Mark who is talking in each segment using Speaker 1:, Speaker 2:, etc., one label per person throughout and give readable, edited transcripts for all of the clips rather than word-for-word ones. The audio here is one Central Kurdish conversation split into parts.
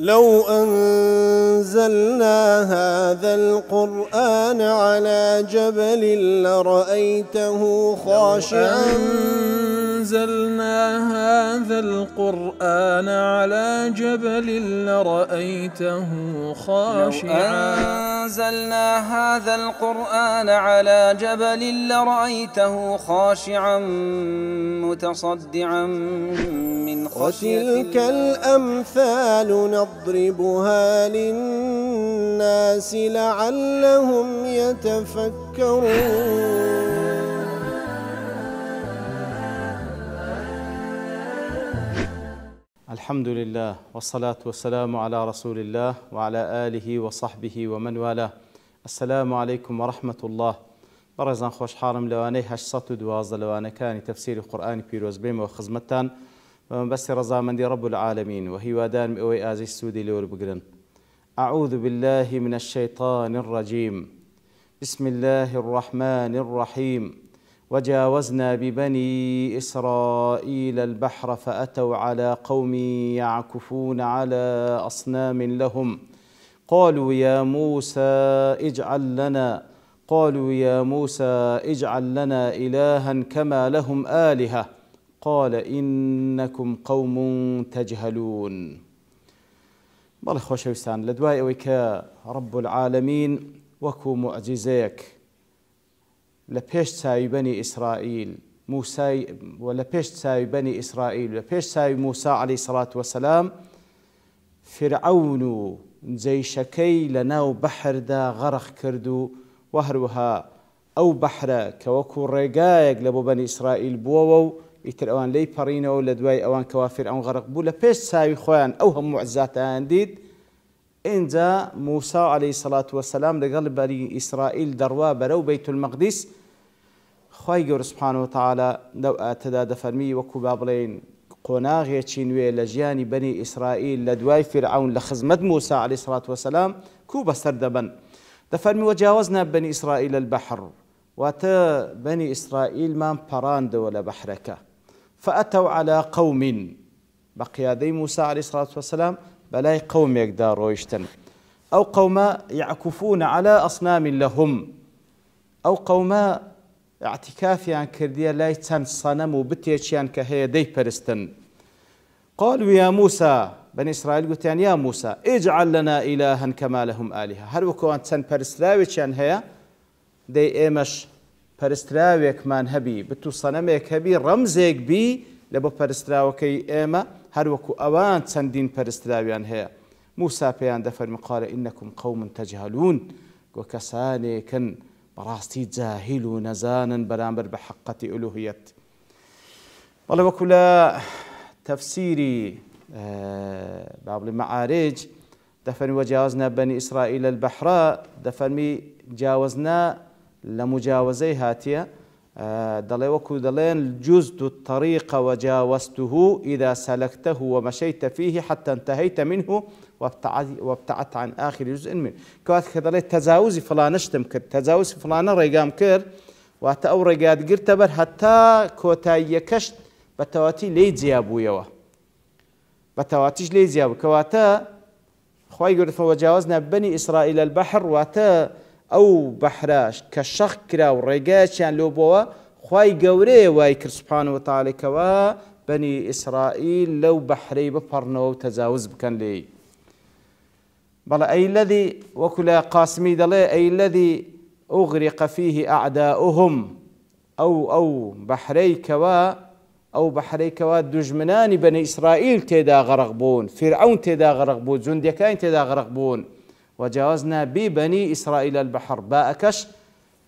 Speaker 1: لو أنزلنا هذا القرآن على جبل لرأيته خاشعا
Speaker 2: أنزلنا هذا القرآن على جبل لرأيته خاشعا
Speaker 3: أنزلنا هذا القرآن على جبل لرأيته خاشعا متصدعا من خشية الله.
Speaker 1: وتلك الأمثال نضربها للناس لعلهم يتفكرون.
Speaker 4: الحمد لله والصلاة والسلام على رسول الله وعلى آله وصحبه ومن والاه. السلام عليكم ورحمة الله. برزان خوش حارم لواني 812 لوانكاني تفسير القرآن بيروز بيم وخزمتان ومن بس رزامندي رب العالمين وهي وادان مئوي آزي السودي لور بقرن. أعوذ بالله من الشيطان الرجيم. بسم الله الرحمن الرحيم. وجاوزنا ببني إسرائيل البحر فأتوا على قوم يعكفون على أصنام لهم قالوا يا موسى اجعل لنا إلها كما لهم آلهة قال إنكم قوم تجهلون. بەڵێ خۆشەویستان لە دوای ئەوەی کە رب العالمین وەکو معجزەیەک لە پێش چاوی بەنی ئیسرائیل موسای و لە پێش چاوی بەنی ئیسرائیل و لە پێش چاوی موسا عەلەیهی سەڵات وەسەلام فرعون و جەیشەکەی لە ناو بەحردا غەرق کرد و هەروەها ئەو بەحرە کە وەکو ڕێگایەک لە بۆ بەنی ئیسرائیل بووەوە و ئیتر ئەوان لی پەڕینەوە لە دوای ئەوان کەوا فرعون غەرق بوو لە پێش چاوی خۆیان ئەو هەموو معجزاتیان دیت. اینجا موسا عەلەیهی سەڵات وەسەلام لەگەڵ بەنی ئیسرائیل دەڕوا بەرەو بەیت المەقدیس. خوای گەورە سوبحانەهو وتەعالا لەو ئاتەدا دەفەرمی وەکو با بڵێن قۆناغێکی نوێ لە ژیانی بەنی ئیسرائیل لە دوای فرعون لە خزمەت موسا عەلەیهی سەڵات وەسەلام کوو بەسەر دەبن. دەفەرمی وەجاوەزنا بەنی ئیسرائیل البەحر واتە بەنی ئیسرائیلمان پەڕاندەوە لە بەحرەکە. فأتوا على قوم بقيادي موسى عليه الصلاة والسلام بلاي قوم يقدر رويشتن أو قوم يعكفون على أصنام لهم أو قوم اعتكافيان كردية لا يتن صنم وبتيشيان كهي دي برستن. قالوا يا موسى بني إسرائيل قلت يعني يا موسى اجعل لنا إلها كما لهم آلهة. هل وكوان تن برسلاويشان هي دي ايمش پەرستراوێکمان هەبی بتو سەنەمێک هەبی ڕەمزێک بی لە بۆ پەرستراوەکەی ئێمە هەروەکو ئەوان چەندین پەرستراویان هەیە. موسا پێیان دەفەرمی قال إنكم قوم تجهلون گۆ کەسانێکن بەڕاستی جاهیل و نەزانن بەرامبەر بە حەقەتی ئولوهیەت. بەڵێ وەکو لە تەفسیری با بڵێ مەعارج دەفەرمی وەجاوزنا بەنی ئیسرائیل البەحر دەفەرمی جاوزنا لمجاوزي هاتية دلي وكو دلين جزت الطريق وجاوزته إذا سلكته ومشيت فيه حتى انتهيت منه وابتعدت عن آخر جزء منه. كوات كدلي تجاوزي فلان اشتم كر تجاوزي فلان ريقام كر واتا أو ريقات قرتبر حتى كوتا يكشت بتواتي لي جيابو يوا بتواتيش لي جيابو كواتا خواهي قلت وجاوزنا بني إسرائيل البحر واتا أو بحراش كشخ كرا ورقاشان لوبوا خواي قوري وايكر سبحانه وتعالى كوا بني إسرائيل لو بحري بفرنو تجاوز بكن لي. بلا أي الذي وكل قاسمي دلي أي الذي أغرق فيه أعداؤهم أو بحري كوا دجمنان بني إسرائيل تيدا غرقبون فرعون تيدا غرقبون جنديكاين تيدا غرقبون. وجاوزنا ببني إسرائيل البحر باءكش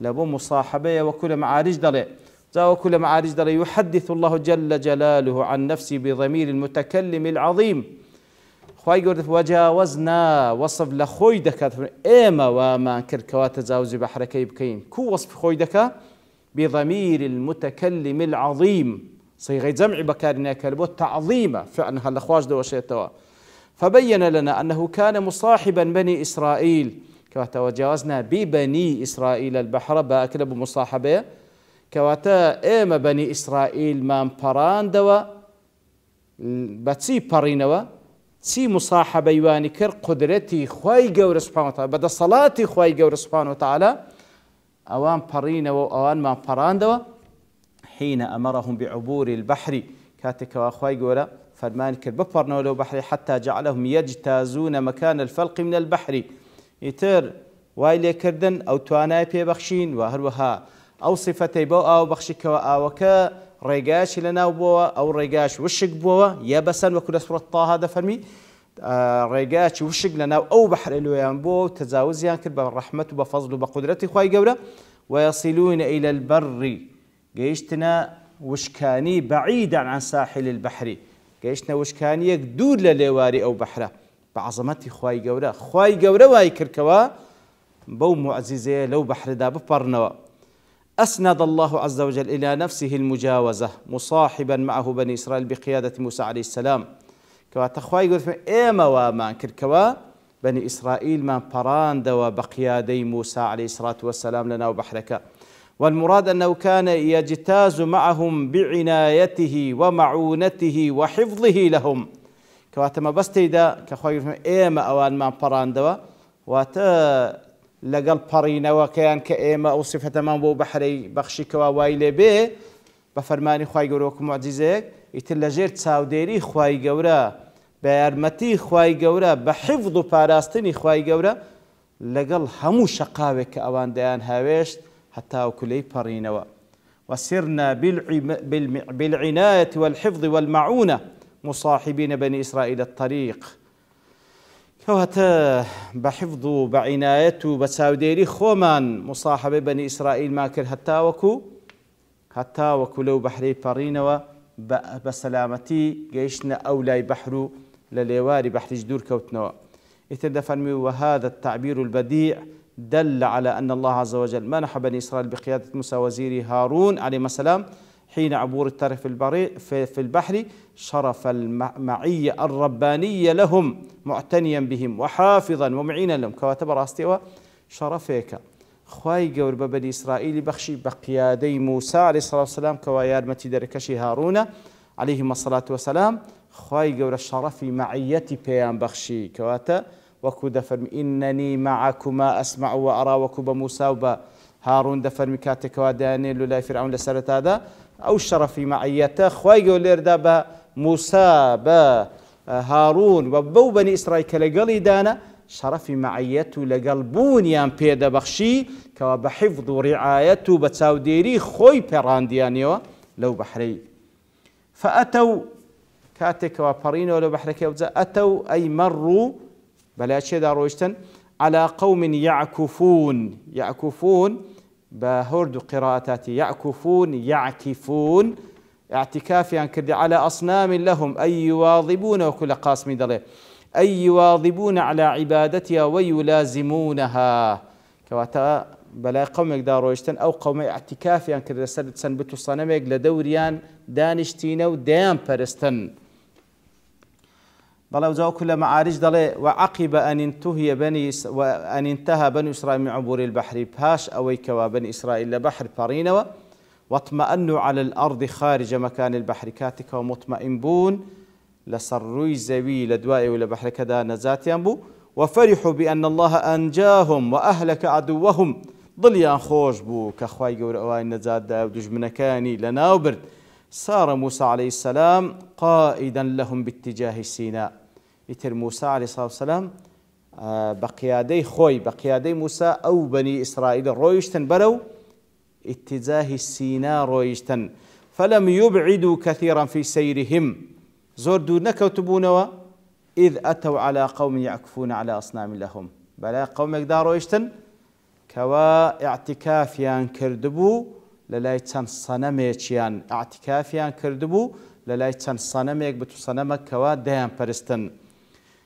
Speaker 4: لبو مصاحبة وكل معارج دلي وكل معارج دلي يحدث الله جل جلاله عن نفسه بضمير المتكلم العظيم. خواهي قلت وجاوزنا وصف لخوي دكا إيما وما كركوا تجاوز بحركي بكين كو وصف خوي دكا بضمير المتكلم العظيم صيغة جمع بكارنا كلبو تعظيمة فعلا هل أخواج دو وشيتوا. فبين لنا أنه كان مصاحبا بني إسرائيل كواتا وجاوزنا ببني إسرائيل البحر باكلب مصاحبة كواتا إيما بني إسرائيل مام براندوا باتسي بارينوا چی مصاحبەی وانی کرد قدرەتی خوای گەورە سوبحانەهو وتعالە بەدەسەڵاتی خوای گەورە سوبحانەهو وتعالە ئەوان پەڕینەوە و ئەوانمان پەڕاندەوە حين أمرهم بعبور البحر كاتك وأخوي جورا فرمان كر بفرنا لو بحر حتى جعلهم يجتازون مكان الفلق من البحر يتر وايلي كردن أو تواناي بي بخشين وهروها أو صفتي بو أو بخشك وآوكا ريقاش لنا بوا أو ريقاش وشك بوا يابسا وكل سورة طه هذا فرمي ريقاش وشك لنا أو بحر الويان بوا تجاوز يانكر بالرحمة وبفضل وبقدرة أخوي جورا ويصلون إلى البر جيشتنا وشكاني بعيدا عن ساحل البحر جيشتنا وشكاني دور للواري أو بحره بعظمتي خواي جورا واي كركوا بو معززة لو بحر دا بفرنوا أسند الله عز وجل إلى نفسه المجاوزة مصاحبا معه بني إسرائيل بقيادة موسى عليه السلام كوا تخواي يقول إيما وما كركوا بني إسرائيل من براند وبقيادي موسى عليه الصلاة والسلام لنا وبحرك والمراد أنه كان يجتاز معهم بعنايته ومعونته وحفظه لهم كواتما بستيدا كخوي إيما أوان ما براندوا واتا لقل برينا وكيان كإيما أو صفة ما بو بحري بخشي كواوايلي بي بفرماني خواي قوروك معجزيك يتلجير تساوديري خواي قورا بيارمتي خواي قورا بحفظ باراستني خواي قورا لقل همو شقاوك أوان ديان هاويشت حتى وكلي برينوا وسرنا بالعناية والحفظ والمعونة مصاحبين بني إسرائيل الطريق كوهتا بحفظ بعناية بساوديري خومان مصاحبة بني إسرائيل ماكر حتى وكو لو بحري برينوا بسلامتي جيشنا أولاي بحرو لليواري بحر جدور كوتنوا يتدفن وهذا التعبير البديع دل على أن الله عز وجل منح بني إسرائيل بقيادة موسى وزير هارون عليه السلام حين عبور الطرف في البحر شرف المعية الربانية لهم معتنيا بهم وحافظا ومعينا لهم كواتب راستيوا شرفيك خواي قور بني إسرائيل بخشي بقيادي موسى عليه الصلاة والسلام كوايار متي دركشي هارون عليهم الصلاة والسلام خواي قور الشرف معيتي بيان بخشي كواتا وكو دفرم إنني معكما أسمع وأرى وكو بموسى وبهارون دفرم كاتك وداني لولا فرعون لسرت هذا أو الشرف معيته خواي قول ليردا بموسى بهارون وبو بني إسرائيل كالقلي دانا شرف معيته لقلبون يان بيدا بخشي كوا بحفظ رعايته بتساوديري خوي بيرانديانيو لو بحري فأتوا كاتك وبرينو لو بحركي أتوا أي مروا بلا شيء دارويشتن على قوم يعكفون بهرد قراءاتي يعكفون اعتكاف يعني كردي على أصنام لهم أي يواظبون وكل قاسم دلي أي يواظبون على عبادتها ويلازمونها كواتا بلا قوم دارويشتن أو قوم اعتكاف يعني كردي سنبتو الصنميق لدوريان دانشتين وديان برستن بل وزاو كل معارج دلي وعقب أن انتهى بني إسرائيل من عبور البحر باش أويكوا بني إسرائيل لبحر بارينوا واطمأنوا على الأرض خارج مكان البحر كاتك ومطمئنبون لسروي زوي لدواء ولا بحر كذا نزات ينبو وفرحوا بأن الله أنجاهم وأهلك عدوهم ضليان خوش بو كخواي قول أوائل نزات دا ودجمنكاني لناوبرد صار موسى عليه السلام قائدا لهم باتجاه سيناء يتر موسى عليه الصلاة والسلام بقيادي موسى أو بني إسرائيل رويشتن برو اتجاه سيناء رويشتن فلم يبعدوا كثيرا في سيرهم زور دون كوتبونوا إذ أتوا على قوم يعكفون على أصنام لهم بلا قوم يقدر رويشتن كوا اعتكافيان كردبو للاي تن صنميكيان اعتكافيان كردبو للاي تن صنميك بتو صنمك كوا ديان برستن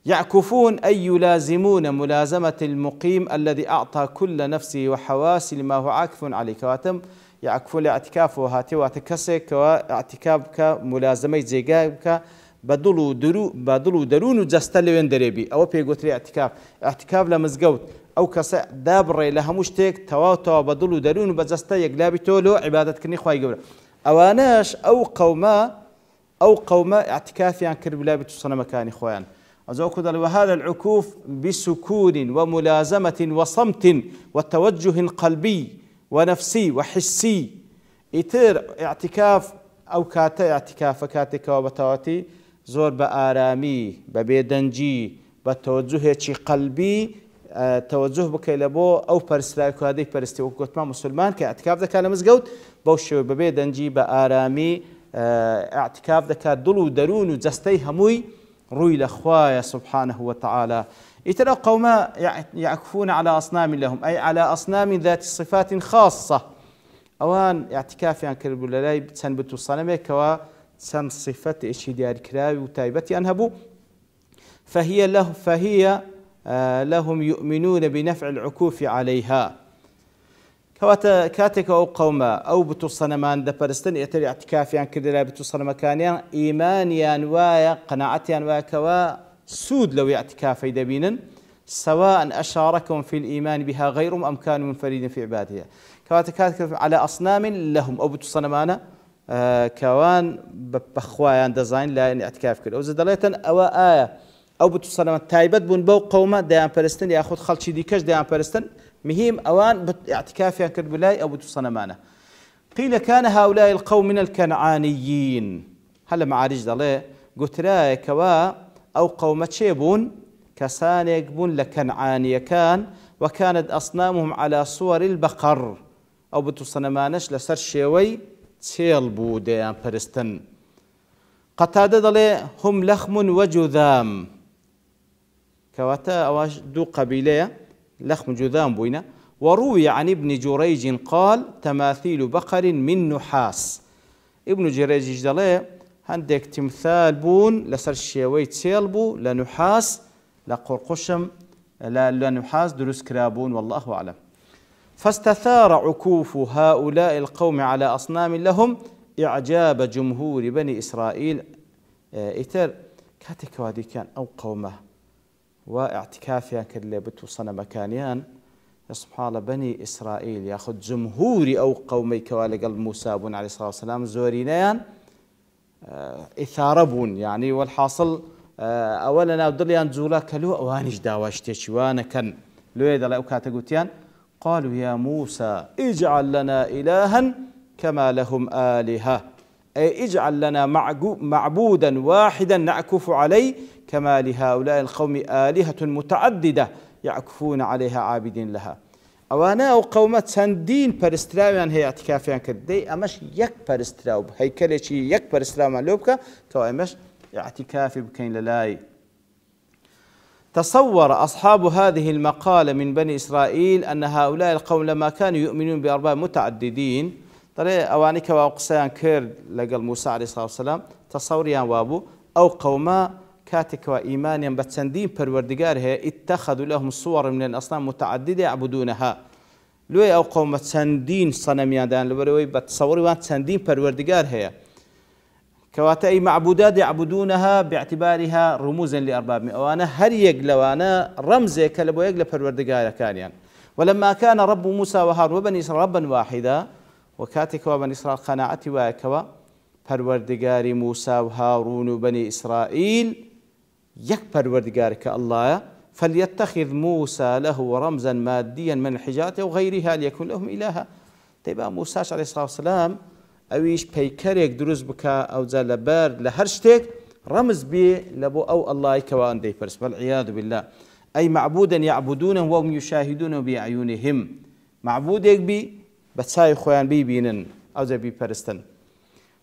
Speaker 4: يعكفون أي يلازمون ملازمة المقيم الذي أعطى كل نفسه وحواسه لما هو عاكف عليه كواتم يعكفون لاعتكاف وهاتي واتكسي كوا اعتكاف كملازمة زيقاك بدلو درون جستلوين دريبي أو بيقوت لي اعتكاف لمزقوت أو كسا دابري لها مشتك توا بدلو درون بجستا يقلابي تولو عبادة كني خواي قبل أواناش أو قوما اعتكافيان كرب لابي تصنع مكاني خوان أزوكد وهذا العكوف بسكون وملازمة وصمت وتوجه قلبي ونفسي وحسي. إتر اعتكاف أو كاتا اعتكاف كاتك وبتواتي زور بآرامي ببيدنجي بتوجه قلبي توجه بك لبو أو برسلاك هذه برستي وقت ما مسلمان كاعتكاف ذاك أنا مزجود بوشوا ببيدنجي بآرامي اعتكاف ذاك دلو درون وجستي هموي روي لأخوايا سبحانه وتعالى. إترى قوما يعكفون على أصنام لهم أي على أصنام ذات صفات خاصة أوان اعتكاف يعني كربو للاي بتسنبتو الصنمي كوا سن صفة إشي ديار كراوي وتايبتي أنهبو فهي لهم يؤمنون بنفع العكوف عليها كاتك أو قوما أو بتو الصنمان دا برستن يتري اعتكاف يعني كربو بتو الصنم كانيان إيمانيان وايا قناعتيان وايا كوا سود لو اعتكاف يدبينا سواء أشاركهم في الإيمان بها غيرهم أم كانوا منفردين في عبادها كواتك على أصنام لهم أو بتصنمانا كوان بخوايان ديزاين لا اعتكاف كله وزدليتن أو آية أو بتصنم تايبت بن بو قومة ديان برستن ياخذ خلشي ديكش ديان برستن مهم أوان اعتكاف يعني كربلاي أو بتصنمانا. قيل كان هؤلاء القوم من الكنعانيين هلا معارج دلي قلت لا كوا أو قوم تشيبون كسانيك بون لكنعانية كان وكانت أصنامهم على صور البقر أو بتصنمانش لسر شوي تيل بوديان برستن. قتادة دلي هم لخم وجذام كواتا أواش دو قبيلة لخم جذام بوينا. وروي عن ابن جريج قال تماثيل بقر من نحاس. ابن جريج دلي عندك تمثال بون لسر شوي تيل بو لنحاس لقرقشم لنحاس دروس كرابون والله أعلم. فاستثار عكوف هؤلاء القوم على أصنام لهم إعجاب جمهور بني إسرائيل. إتر كاتك وادي كان أو قومه واعتكافيا كاللي بتو صنم مكانيان سبحان الله بني إسرائيل ياخذ جمهوري أو قومي كوالي قلب موسى بن عليه الصلاة والسلام زورينيان إثاربون يعني والحاصل أولا أبدليان زولا كلو أوانيش داواشتيش وانا كان لو يدل أو كاتقوتيان قالوا يا موسى اجعل لنا إلها كما لهم آلهة أي اجعل لنا معبودا واحدا نعكف عليه كما لهؤلاء القوم آلهة متعددة يعكفون عليها عابدين لها. أوانا أو قومة سندين برستراويان هي اعتكافيان كدي أمش يك برستراو هيكلشي يك برستراو معلوبك تو أمش اعتكافي بكين للاي. تصور أصحاب هذه المقالة من بني إسرائيل أن هؤلاء القوم لما كانوا يؤمنون بأرباب متعددين طريق أوانيك وأقصيان كير لقل موسى عليه الصلاة والسلام تصوريان وابو أو قوما كاتك وإيمانيا بتسندين پروردگاره اتخذوا لهم صور من الأصنام متعددة يعبدونها. لوي أو قوم تسندين صنميان دان لوي بتصوري وان تسندين پروردگاره كواتا أي معبودات يعبدونها باعتبارها رموزا لأرباب وأنا هر يقل وأنا رمز كلبو يقل پروردگاره كان يعني. ولما كان رب موسى وهارون وبني إسرائيل ربا واحدا وكاتك وبني إسرائيل قناعتي وكوا پروردگار موسى وهارون وبني إسرائيل يك پروردگار الله فليتخذ موسى له رمزا ماديا من الحجارة وغيرها ليكون لهم إلها. تبقى موسى عليه الصلاة والسلام أويش بيكريك دروز بكا أو زال بارد لهرشتك رمز بي لبو أو الله كوان دي برس والعياذ بالله. أي معبودا يعبدونه وهم يشاهدونه بأعينهم معبودك بي بتساي خوان بي بينن أو زي بي برستن.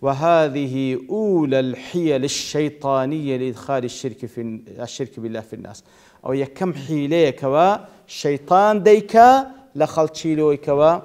Speaker 4: وهذه أولى الحيل الشيطانية لإدخال الشرك بالله في الناس. أو يكم حيلة كوا شيطان ديكا لخلتشيلو كوا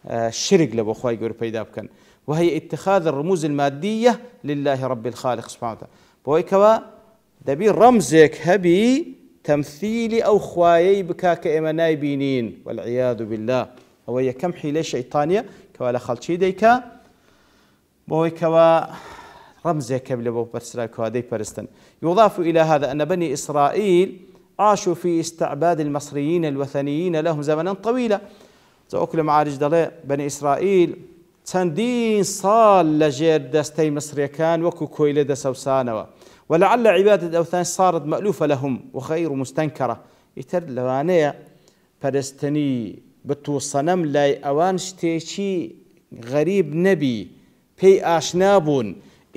Speaker 4: الشرك لبو خواي يقول بيدا بكن وهي اتخاذ الرموز المادية لله رب الخالق سبحانه وتعالى. بوي كوا دبي رمزك هبي تمثيلي أو خواي بكاك إيماناي بينين والعياذ بالله. أو يكم حيلة شيطانية كوا لخلتشي ديكا بوي كوا رمزك لبو برسلا كوا دي برستن. يضاف إلى هذا أن بني إسرائيل عاشوا في استعباد المصريين الوثنيين لهم زمنا طويلا. زوكل معارج دلي بني إسرائيل تندين صال لجير دستي مصري كان وكو كويلة دسوسانوا ولعل عبادة الأوثان صارت مألوفة لهم وغير مستنكرة. يتر لوانية پەرستنی بتوسەنەم لای ئەوان شتێکی غەریب نەبی، پێی ئاشنا بوون.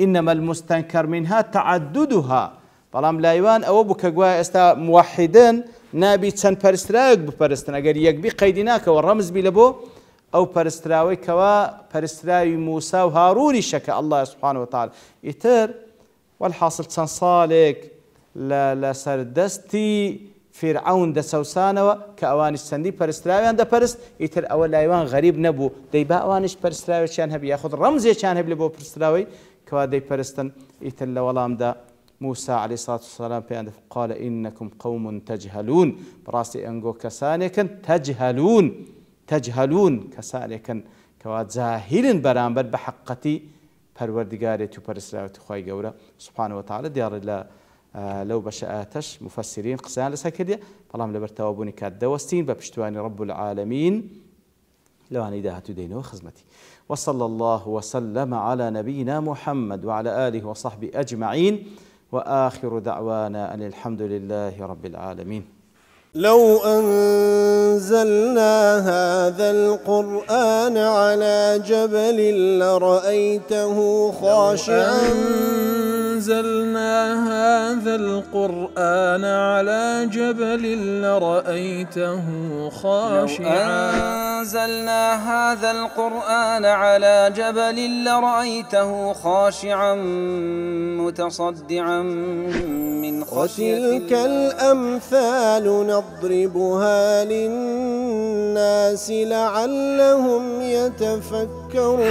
Speaker 4: ئینەمە المستەنکەر منها تعەددها، بەڵام لایوان ئەوە بوو کە گوایە ئێستا موحیدن نابی چەند پەرستراوێک بپەرستن، ئەگەر یەکبی قەیدی ناکەوە ڕەمزبی لە بۆ ئەو پەرستراوەی کەوا پەرستراوی موسا و هاڕوونی شەکە ئەڵڵا سوبحانەهو وتەعالا. ئیتر والحاصل چەند ساڵێک لەسەر دەستی فرعون دەسەوسانەوە کە ئەوانیش چەندی پەرستراویان دەپەرست. ئیتر ئەوە لایوان غەریب نەبوو، دەی با ئەوانش پەرستراوێکیان هەبی یاخود ڕەمزێکیان هەبێ بۆ پەرستراوەی کەوا دەیپەرستن. ئیتر لە وەڵامدا موسى عليه الصلاة والسلام بيان قال إنكم قوم تجهلون، براسي أنجو كسانكن تجهلون كسانكن كوات زاهلن برامبر بحقتي پروردگارێتی و پەرستراوێتی خوای گەورە سبحانه وتعالى. دیارە لەو بەشە ئاتەش مفسرین قسەیان لەسەر کردێ، بەڵام لەبەر تەوابوونی کات دەوەستین بە پشتیوانی رب العالمین لەوانەی داهاتوو دێنەوە خزمەتی. وصلى الله وسلم على نبينا محمد وعلى آله وصحبه أجمعين، وآخر دعوانا أن الحمد لله رب العالمين.
Speaker 1: لو أنزلنا هذا القرآن على جبل لرأيته خاشعا
Speaker 2: أنزلنا هذا القرآن على جبل لرأيته خاشعا
Speaker 3: أنزلنا هذا القرآن على جبل لرأيته خاشعا متصدعا من خشية الله.
Speaker 1: وتلك الأمثال نضربها للناس لعلهم يتفكرون.